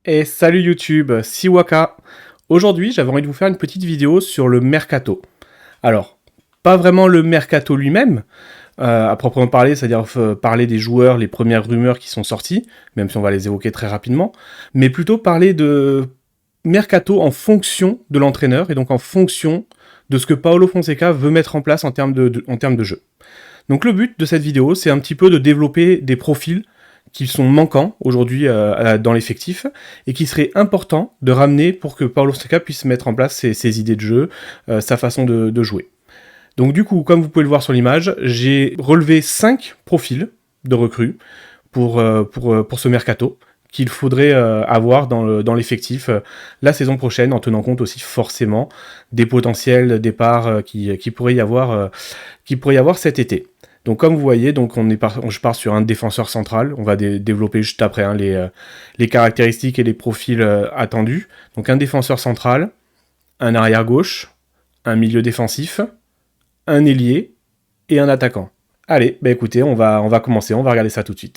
Et salut YouTube, Siwaka. Aujourd'hui, j'avais envie de vous faire une petite vidéo sur le mercato. Alors, pas vraiment le mercato lui-même, à proprement parler, c'est-à-dire parler des joueurs, les premières rumeurs qui sont sorties, même si on va les évoquer très rapidement, mais plutôt parler de mercato en fonction de l'entraîneur et donc en fonction de ce que Paulo Fonseca veut mettre en place en termes de jeu. Donc le but de cette vidéo, c'est un petit peu de développer des profils qui sont manquants aujourd'hui dans l'effectif et qui seraient importants de ramener pour que Paulo Fonseca puisse mettre en place ses idées de jeu, sa façon de jouer. Donc du coup, comme vous pouvez le voir sur l'image, j'ai relevé 5 profils de recrues pour ce mercato qu'il faudrait avoir dans l'effectif la saison prochaine, en tenant compte aussi forcément des potentiels départs qui pourrait y avoir cet été. Donc comme vous voyez, donc je pars sur un défenseur central. On va développer juste après les caractéristiques et les profils attendus. Donc un défenseur central, un arrière gauche, un milieu défensif, un ailier et un attaquant. Allez, bah écoutez, on va commencer, on va regarder ça tout de suite.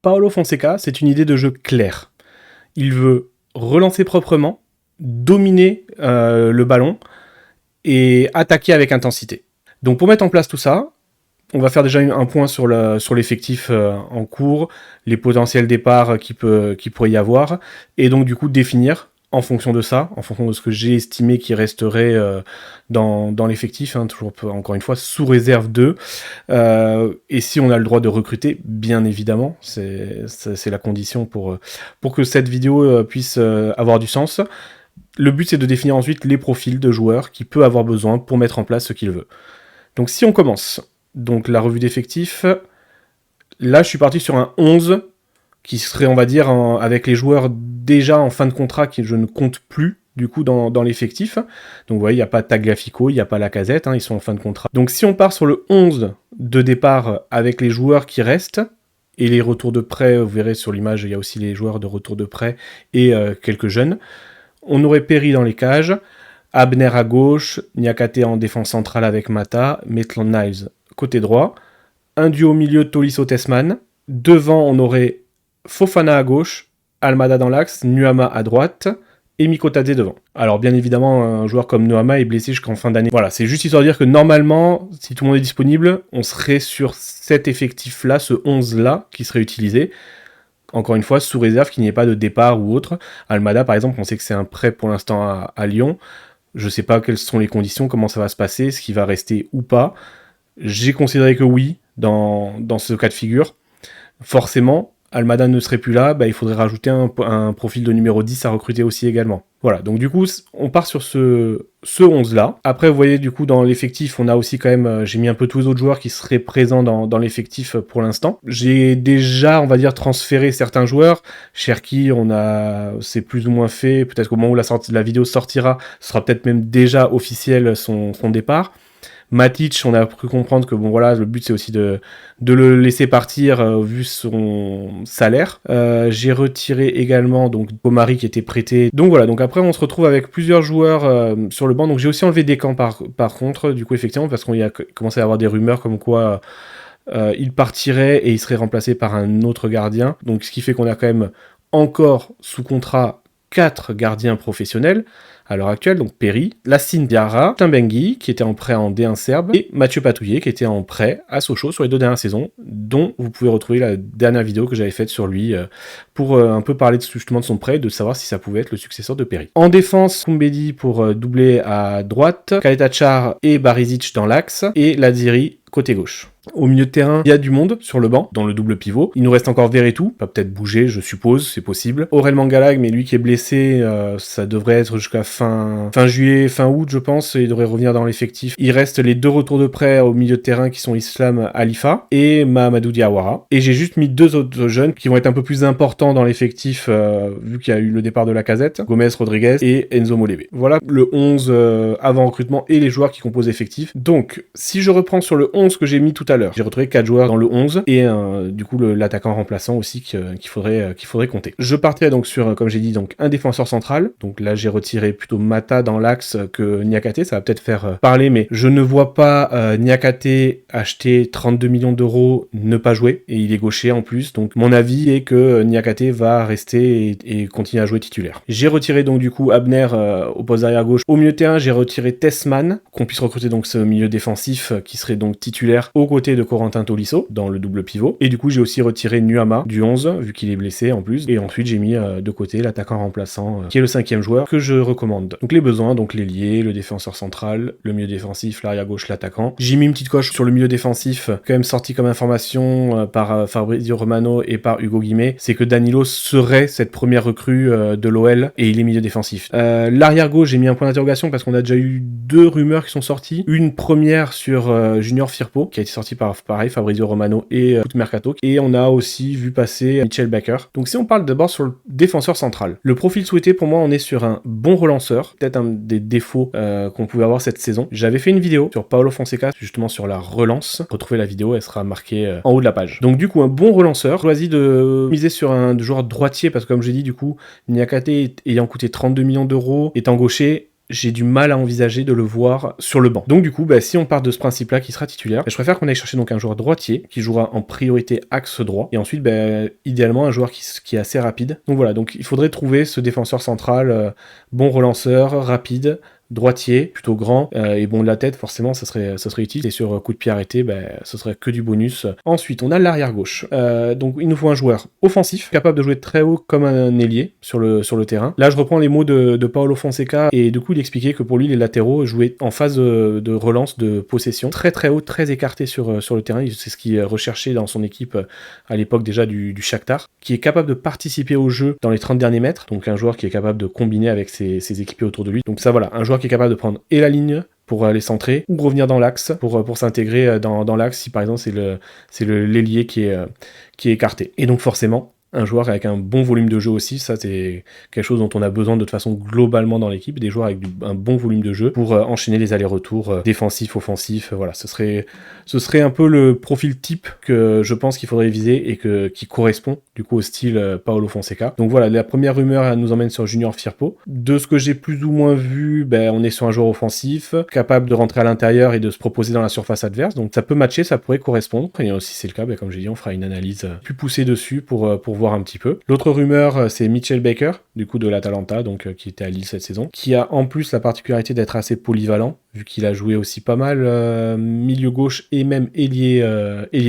Paulo Fonseca, c'est une idée de jeu claire. Il veut relancer proprement, dominer le ballon et attaquer avec intensité. Donc pour mettre en place tout ça, on va faire déjà un point sur l'effectif en cours, les potentiels départs qu'il pourrait y avoir, et donc du coup définir en fonction de ça, en fonction de ce que j'ai estimé qui resterait dans l'effectif, hein, toujours encore une fois sous réserve d'eux, et si on a le droit de recruter, bien évidemment, c'est la condition pour que cette vidéo puisse avoir du sens. Le but c'est de définir ensuite les profils de joueurs qu'il peut avoir besoin pour mettre en place ce qu'il veut. Donc si on commence, donc la revue d'effectifs, là je suis parti sur un 11 qui serait, on va dire, avec les joueurs déjà en fin de contrat que je ne compte plus du coup dans l'effectif. Donc vous voyez, il n'y a pas Tagliafico, il n'y a pas Lacazette, hein, ils sont en fin de contrat. Donc si on part sur le 11 de départ avec les joueurs qui restent, et les retours de prêt, vous verrez sur l'image, il y a aussi les joueurs de retour de prêt et quelques jeunes, on aurait Perry dans les cages, Abner à gauche, Niakate en défense centrale avec Mata, Maitland-Niles côté droit, un duo au milieu Tolisso-Tessman, devant on aurait Fofana à gauche, Almada dans l'axe, Nuama à droite, et Mikotadze devant. Alors bien évidemment, un joueur comme Nuama est blessé jusqu'en fin d'année. Voilà, c'est juste histoire de dire que normalement, si tout le monde est disponible, on serait sur cet effectif-là, ce 11-là, qui serait utilisé. Encore une fois, sous réserve qu'il n'y ait pas de départ ou autre. Almada, par exemple, on sait que c'est un prêt pour l'instant à Lyon. Je ne sais pas quelles sont les conditions, comment ça va se passer, ce qui va rester ou pas. J'ai considéré que oui, dans ce cas de figure. Forcément, Almada ne serait plus là, bah, il faudrait rajouter un profil de numéro 10 à recruter aussi également. Voilà, donc du coup, on part sur ce 11-là. Après, vous voyez, du coup, dans l'effectif, on a aussi quand même, j'ai mis un peu tous les autres joueurs qui seraient présents dans l'effectif pour l'instant. J'ai déjà, on va dire, transféré certains joueurs. Cherki, c'est plus ou moins fait. Peut-être qu'au moment où la vidéo sortira, ce sera peut-être même déjà officiel son départ. Matic, on a cru comprendre que bon voilà, le but c'est aussi de le laisser partir vu son salaire. J'ai retiré également donc Pomari qui était prêté. Donc voilà, donc après on se retrouve avec plusieurs joueurs sur le banc. Donc j'ai aussi enlevé Descamps par contre, du coup effectivement, parce qu'on y a commencé à avoir des rumeurs comme quoi il partirait et il serait remplacé par un autre gardien. Donc ce qui fait qu'on a quand même encore sous contrat 4 gardiens professionnels à l'heure actuelle, donc Perry, Lassine Diarra, Timbengi, qui était en prêt en D1 serbe, et Mathieu Patouillet, qui était en prêt à Sochaux sur les 2 dernières saisons, dont vous pouvez retrouver la dernière vidéo que j'avais faite sur lui, pour un peu parler justement de son prêt, de savoir si ça pouvait être le successeur de Perry. En défense, Koumbedi pour doubler à droite, Kaletachar et Barisic dans l'axe, et Laziri côté gauche. Au milieu de terrain, il y a du monde sur le banc, dans le double pivot. Il nous reste encore Verretou, va peut-être bouger, je suppose, c'est possible. Aurel Mangalag, mais lui qui est blessé, ça devrait être jusqu'à fin juillet, fin août, je pense, et il devrait revenir dans l'effectif. Il reste les 2 retours de prêt au milieu de terrain qui sont Islam Alifa et Mahamadou Diawara. Et j'ai juste mis 2 autres jeunes qui vont être un peu plus importants dans l'effectif, vu qu'il y a eu le départ de Lacazette, Gomez Rodriguez et Enzo Molebe. Voilà le 11 avant recrutement et les joueurs qui composent l'effectif. Donc, si je reprends sur le 11 que j'ai mis tout à l'heure, j'ai retrouvé 4 joueurs dans le 11 et du coup l'attaquant remplaçant aussi qu'il faudrait compter. Je partirai donc sur, comme j'ai dit, donc un défenseur central. Donc là j'ai retiré plutôt Mata dans l'axe que Niakate, ça va peut-être faire parler, mais je ne vois pas Niakate acheter 32 millions d'euros, ne pas jouer, et il est gaucher en plus, donc mon avis est que Niakate va rester et continuer à jouer titulaire. J'ai retiré donc du coup Abner au poste arrière gauche. Au milieu de terrain, j'ai retiré Tessman, qu'on puisse recruter donc ce milieu défensif qui serait donc titulaire aux côtés de Corentin Tolisso dans le double pivot. Et du coup, j'ai aussi retiré Nuama du 11, vu qu'il est blessé en plus. Et ensuite, j'ai mis de côté l'attaquant remplaçant, qui est le 5e joueur que je recommande. Donc les besoins, donc l'ailier, le défenseur central, le milieu défensif, l'arrière gauche, l'attaquant. J'ai mis une petite coche sur le milieu défensif, quand même sorti comme information par Fabrizio Romano et par Hugo Guimé, c'est que Danilo serait cette première recrue de l'OL et il est milieu défensif. L'arrière gauche, j'ai mis un point d'interrogation parce qu'on a déjà eu 2 rumeurs qui sont sorties. Une première sur Junior Firpo, qui a été sortie par pareil Fabrizio Romano et Foot Mercato, et on a aussi vu passer Mitchell Baker. Donc si on parle d'abord sur le défenseur central, le profil souhaité pour moi, on est sur un bon relanceur, peut-être un des défauts qu'on pouvait avoir cette saison. J'avais fait une vidéo sur Paulo Fonseca, justement sur la relance. Retrouvez la vidéo, elle sera marquée en haut de la page. Donc du coup, un bon relanceur. Choisi de miser sur un joueur droitier parce que comme j'ai dit, du coup, Niakate ayant coûté 32 millions d'euros, étant gaucher, j'ai du mal à envisager de le voir sur le banc. Donc du coup, si on part de ce principe-là qui sera titulaire, je préfère qu'on aille chercher donc un joueur droitier qui jouera en priorité axe droit et ensuite idéalement un joueur qui est assez rapide. Donc voilà, donc il faudrait trouver ce défenseur central bon relanceur, rapide, droitier, plutôt grand, et bon de la tête forcément ça serait utile, et sur coup de pied arrêté ce serait que du bonus. Ensuite on a l'arrière gauche, donc il nous faut un joueur offensif, capable de jouer très haut comme un ailier sur le terrain. Là je reprends les mots de Paulo Fonseca, et du coup il expliquait que pour lui les latéraux jouaient en phase de relance, de possession, très très haut, très écarté sur le terrain. C'est ce qu'il recherchait dans son équipe à l'époque déjà du Shakhtar, qui est capable de participer au jeu dans les 30 derniers mètres, donc un joueur qui est capable de combiner avec ses équipiers autour de lui. Donc ça voilà, un joueur qui est capable de prendre et la ligne pour aller centrer ou revenir dans l'axe pour s'intégrer dans l'axe si par exemple c'est l'ailier qui est écarté. Et donc forcément un joueur avec un bon volume de jeu aussi, ça c'est quelque chose dont on a besoin de toute façon globalement dans l'équipe, des joueurs avec un bon volume de jeu pour enchaîner les allers-retours défensifs, offensifs, voilà, ce serait un peu le profil type que je pense qu'il faudrait viser et qui correspond du coup au style Paulo Fonseca. Donc voilà, la première rumeur nous emmène sur Junior Firpo. De ce que j'ai plus ou moins vu, on est sur un joueur offensif, capable de rentrer à l'intérieur et de se proposer dans la surface adverse, donc ça peut matcher, ça pourrait correspondre, et si c'est le cas, comme j'ai dit, on fera une analyse plus poussée dessus pour voir un petit peu. L'autre rumeur, c'est Mitchell Baker, du coup de l'Atalanta, donc qui était à Lille cette saison, qui a en plus la particularité d'être assez polyvalent, vu qu'il a joué aussi pas mal milieu gauche et même ailier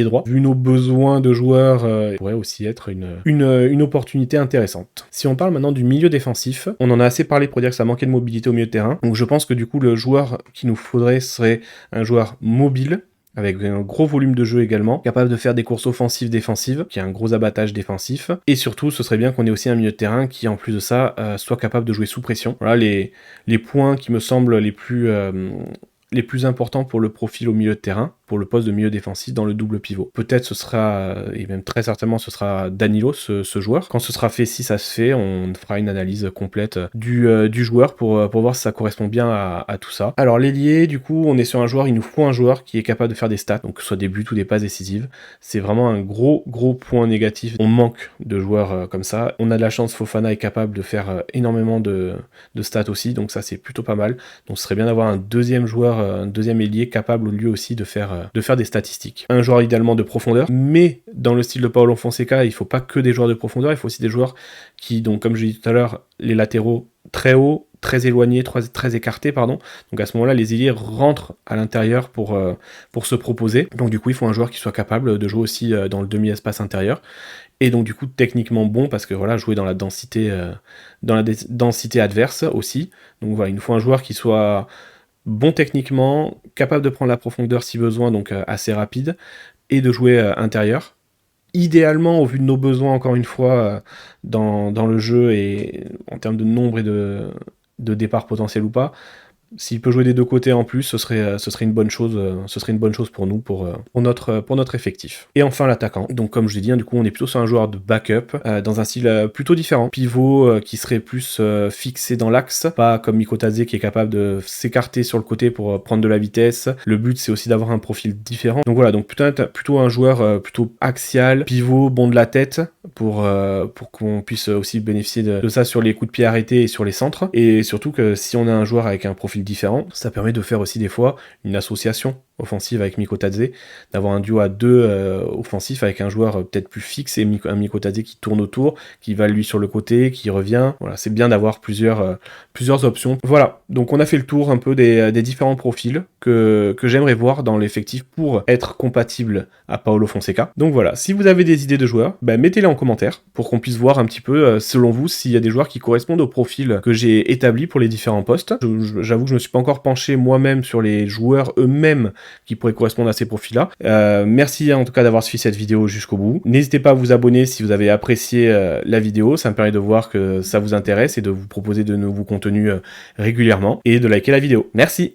droit. Vu nos besoins de joueurs, il pourrait aussi être une opportunité intéressante. Si on parle maintenant du milieu défensif, on en a assez parlé pour dire que ça manquait de mobilité au milieu de terrain, donc je pense que du coup le joueur qu'il nous faudrait serait un joueur mobile, avec un gros volume de jeu également, capable de faire des courses offensives, défensives, qui a un gros abattage défensif, et surtout ce serait bien qu'on ait aussi un milieu de terrain qui en plus de ça soit capable de jouer sous pression. Voilà les points qui me semblent les plus importants pour le profil au milieu de terrain, pour le poste de milieu défensif dans le double pivot. Peut-être ce sera, et même très certainement ce sera Danilo, ce joueur. Quand ce sera fait, si ça se fait, on fera une analyse complète du joueur pour voir si ça correspond bien à tout ça. Alors l'ailier, du coup, on est sur un joueur, il nous faut un joueur qui est capable de faire des stats, donc que ce soit des buts ou des passes décisives. C'est vraiment un gros point négatif. On manque de joueurs comme ça. On a de la chance, Fofana est capable de faire énormément de stats aussi, donc ça c'est plutôt pas mal. Donc ce serait bien d'avoir un deuxième joueur, un deuxième ailier capable lui aussi de faire des statistiques. Un joueur idéalement de profondeur, mais dans le style de Paulo Fonseca, il faut pas que des joueurs de profondeur, il faut aussi des joueurs qui, donc comme je l'ai dit tout à l'heure, les latéraux très hauts, très éloignés, très écartés, pardon. Donc à ce moment-là, les ailiers rentrent à l'intérieur pour se proposer. Donc du coup, il faut un joueur qui soit capable de jouer aussi dans le demi-espace intérieur. Et donc du coup, techniquement bon, parce que voilà, jouer dans la densité adverse aussi. Donc voilà, il nous faut un joueur qui soit bon techniquement, capable de prendre la profondeur si besoin, donc assez rapide, et de jouer intérieur. Idéalement, au vu de nos besoins, encore une fois, dans le jeu et en termes de nombre et de départ potentiel ou pas, S'il peut jouer des deux côtés en plus, ce serait une bonne chose, ce serait une bonne chose pour nous, pour notre effectif. Et enfin l'attaquant. Donc comme je l'ai dit, hein, du coup on est plutôt sur un joueur de backup, dans un style plutôt différent. Pivot qui serait plus fixé dans l'axe, pas comme Mikotadze qui est capable de s'écarter sur le côté pour prendre de la vitesse. Le but c'est aussi d'avoir un profil différent. Donc voilà, donc plutôt un joueur plutôt axial, pivot, bon de la tête, pour qu'on puisse aussi bénéficier de ça sur les coups de pied arrêtés et sur les centres. Et surtout que si on a un joueur avec un profil différent, ça permet de faire aussi des fois une association offensive avec Mikotadze, d'avoir un duo à deux offensif avec un joueur peut-être plus fixe et un Mikotadze qui tourne autour, qui va lui sur le côté, qui revient. Voilà, c'est bien d'avoir plusieurs options. Voilà, donc on a fait le tour un peu des différents profils que j'aimerais voir dans l'effectif pour être compatible à Paulo Fonseca. Donc voilà, si vous avez des idées de joueurs, mettez-les en commentaire pour qu'on puisse voir un petit peu, selon vous, s'il y a des joueurs qui correspondent au profil que j'ai établi pour les différents postes. J'avoue que je ne me suis pas encore penché moi-même sur les joueurs eux-mêmes qui pourraient correspondre à ces profils-là. Merci en tout cas d'avoir suivi cette vidéo jusqu'au bout. N'hésitez pas à vous abonner si vous avez apprécié la vidéo, ça me permet de voir que ça vous intéresse et de vous proposer de nouveaux contenus régulièrement et de liker la vidéo. Merci!